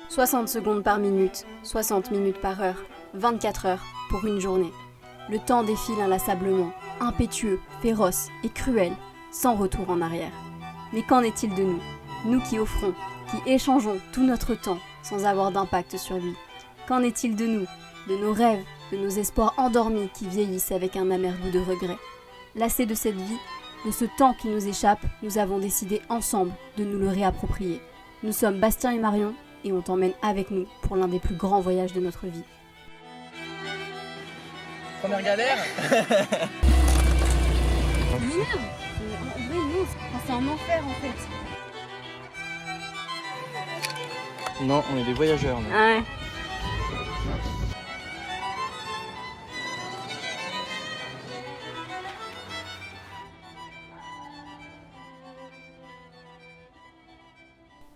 60 secondes par minute, 60 minutes par heure, 24 heures pour une journée. Le temps défile inlassablement, impétueux, féroce et cruel, sans retour en arrière. Mais qu'en est-il de nous ? Nous qui offrons, qui échangeons tout notre temps sans avoir d'impact sur lui. Qu'en est-il de nous ? De nos rêves, de nos espoirs endormis qui vieillissent avec un amer goût de regret. Lassés de cette vie, de ce temps qui nous échappe, nous avons décidé ensemble de nous le réapproprier. Nous sommes Bastien et Marion et on t'emmène avec nous pour l'un des plus grands voyages de notre vie. Première galère. C'est un enfer en fait. Non, on est des voyageurs. Nous. Ouais.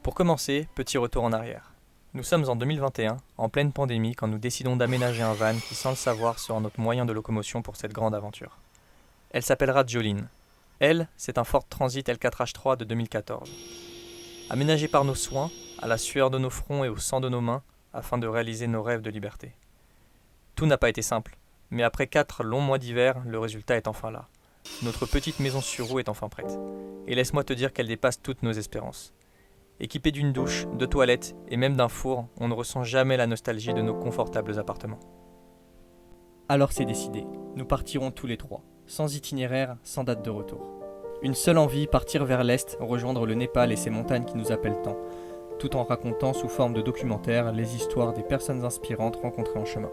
Pour commencer, petit retour en arrière. Nous sommes en 2021, en pleine pandémie, quand nous décidons d'aménager un van qui, sans le savoir, sera notre moyen de locomotion pour cette grande aventure. Elle s'appellera Jolene. Elle, c'est un Ford Transit L4H3 de 2014. Aménagé par nos soins, à la sueur de nos fronts et au sang de nos mains, afin de réaliser nos rêves de liberté. Tout n'a pas été simple, mais après 4 longs mois d'hiver, le résultat est enfin là. Notre petite maison sur roue est enfin prête. Et laisse-moi te dire qu'elle dépasse toutes nos espérances. Équipée d'une douche, de toilettes et même d'un four, on ne ressent jamais la nostalgie de nos confortables appartements. Alors c'est décidé, nous partirons tous les 3, sans itinéraire, sans date de retour. Une seule envie, partir vers l'est, rejoindre le Népal et ses montagnes qui nous appellent tant, tout en racontant sous forme de documentaire les histoires des personnes inspirantes rencontrées en chemin.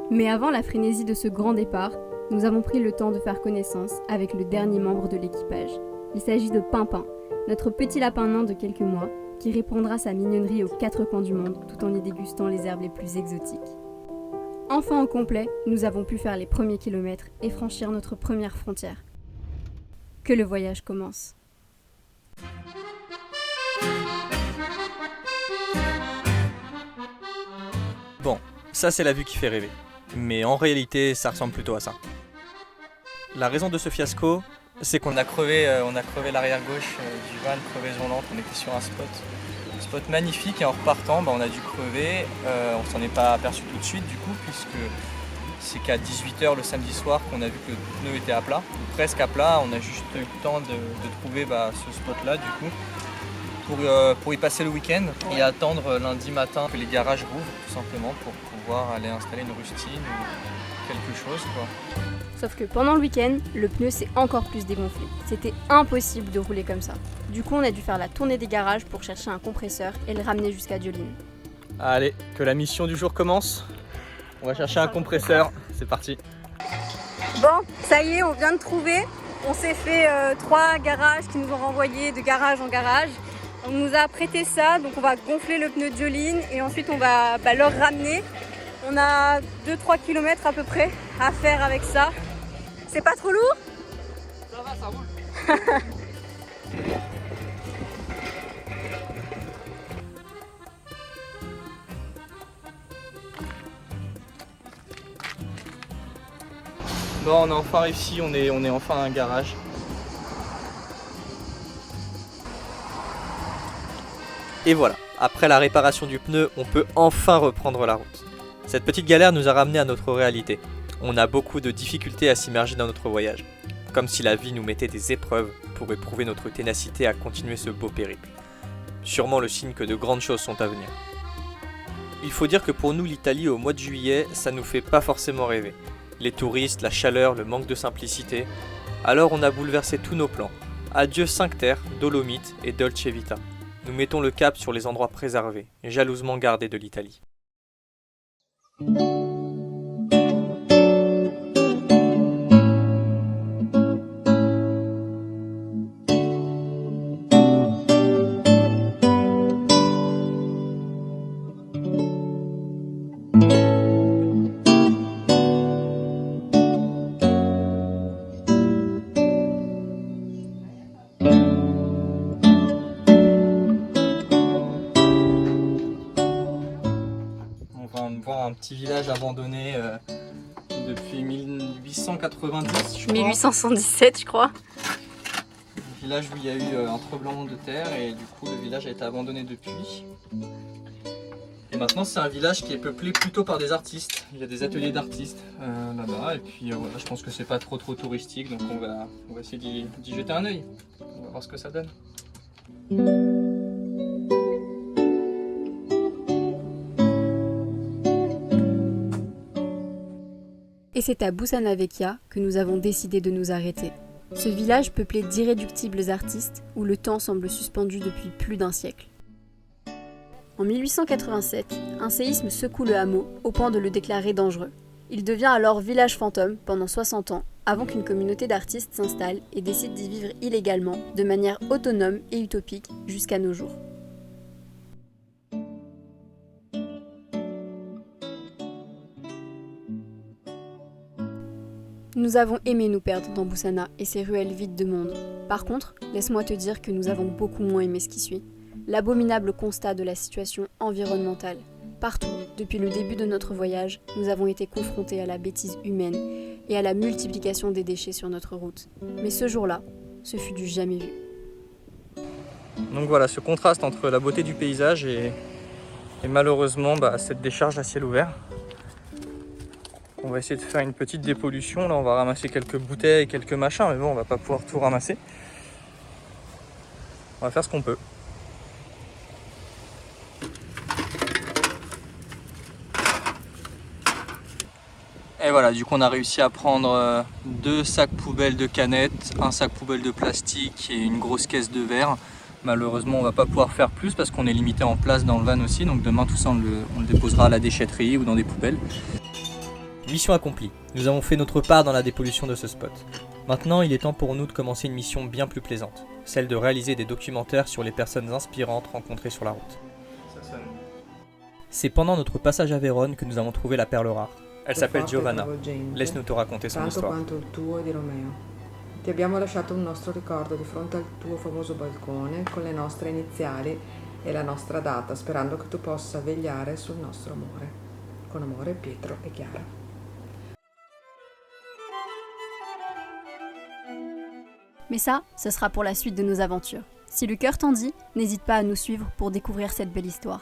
Mais avant la frénésie de ce grand départ, nous avons pris le temps de faire connaissance avec le dernier membre de l'équipage. Il s'agit de Pimpin, notre petit lapin nain de quelques mois, qui répandra sa mignonnerie aux 4 coins du monde tout en y dégustant les herbes les plus exotiques. Enfin au complet, nous avons pu faire les premiers kilomètres et franchir notre première frontière. Que le voyage commence. Bon, ça c'est la vue qui fait rêver. Mais en réalité, ça ressemble plutôt à ça. La raison de ce fiasco, c'est qu'on a crevé l'arrière gauche du van, crevaison lente. On était sur un spot magnifique et en repartant, on a dû crever. On s'en est pas aperçu tout de suite du coup, puisque c'est qu'à 18h le samedi soir qu'on a vu que le pneu était à plat, ou presque à plat. On a juste eu le temps de trouver ce spot-là du coup, pour y passer le week-end et attendre lundi matin que les garages rouvrent tout simplement pour pouvoir aller installer une rustine ou quelque chose quoi. Sauf que pendant le week-end, le pneu s'est encore plus dégonflé. C'était impossible de rouler comme ça. Du coup, on a dû faire la tournée des garages pour chercher un compresseur et le ramener jusqu'à Jolene. Allez, que la mission du jour commence. On va chercher un compresseur, c'est parti. Bon, ça y est, on vient de trouver. On s'est fait 3 garages qui nous ont renvoyés de garage en garage. On nous a prêté ça, donc on va gonfler le pneu de Jolene et ensuite on va leur ramener. On a 2-3 km à peu près à faire avec ça. C'est pas trop lourd ? Ça va, ça roule. Bon, on a enfin réussi, on est enfin à un garage. Et voilà, après la réparation du pneu, on peut enfin reprendre la route. Cette petite galère nous a ramené à notre réalité. On a beaucoup de difficultés à s'immerger dans notre voyage, comme si la vie nous mettait des épreuves pour éprouver notre ténacité à continuer ce beau périple. Sûrement le signe que de grandes choses sont à venir. Il faut dire que pour nous, l'Italie au mois de juillet, ça nous fait pas forcément rêver. Les touristes, la chaleur, le manque de simplicité. Alors on a bouleversé tous nos plans. Adieu 5 terres, Dolomites et Dolce Vita. Nous mettons le cap sur les endroits préservés, jalousement gardés de l'Italie. Un petit village abandonné depuis 1890, je crois. 1877, je crois. village où il y a eu un tremblement de terre et du coup le village a été abandonné depuis. Et maintenant c'est un village qui est peuplé plutôt par des artistes. Il y a des ateliers d'artistes là-bas et puis voilà, je pense que c'est pas trop touristique donc on va essayer d'y jeter un œil. On va voir ce que ça donne. Et c'est à Boussana Vecchia que nous avons décidé de nous arrêter. Ce village peuplé d'irréductibles artistes où le temps semble suspendu depuis plus d'un siècle. En 1887, un séisme secoue le hameau au point de le déclarer dangereux. Il devient alors village fantôme pendant 60 ans avant qu'une communauté d'artistes s'installe et décide d'y vivre illégalement, de manière autonome et utopique jusqu'à nos jours. Nous avons aimé nous perdre dans Boussana et ses ruelles vides de monde. Par contre, laisse-moi te dire que nous avons beaucoup moins aimé ce qui suit. L'abominable constat de la situation environnementale. Partout, depuis le début de notre voyage, nous avons été confrontés à la bêtise humaine et à la multiplication des déchets sur notre route. Mais ce jour-là, ce fut du jamais vu. Donc voilà, ce contraste entre la beauté du paysage et malheureusement cette décharge à ciel ouvert. On va essayer de faire une petite dépollution. Là, on va ramasser quelques bouteilles, quelques machins, mais bon, on va pas pouvoir tout ramasser. On va faire ce qu'on peut. Et voilà, du coup, on a réussi à prendre 2 sacs poubelles de canettes, un sac poubelle de plastique et une grosse caisse de verre. Malheureusement, on va pas pouvoir faire plus parce qu'on est limité en place dans le van aussi. Donc demain, tout ça, on le déposera à la déchetterie ou dans des poubelles. Mission accomplie. Nous avons fait notre part dans la dépollution de ce spot. Maintenant, il est temps pour nous de commencer une mission bien plus plaisante, celle de réaliser des documentaires sur les personnes inspirantes rencontrées sur la route. C'est pendant notre passage à Vérone que nous avons trouvé la perle rare. Elle s'appelle Giovanna. Laisse-nous te raconter son histoire. Ti abbiamo lasciato un nostro ricordo di fronte al tuo famoso balcone con le nostre iniziali e la nostra data, sperando che tu possa vegliare sul nostro amore. Con amore, Pietro e Chiara. Mais ça, ce sera pour la suite de nos aventures. Si le cœur t'en dit, n'hésite pas à nous suivre pour découvrir cette belle histoire.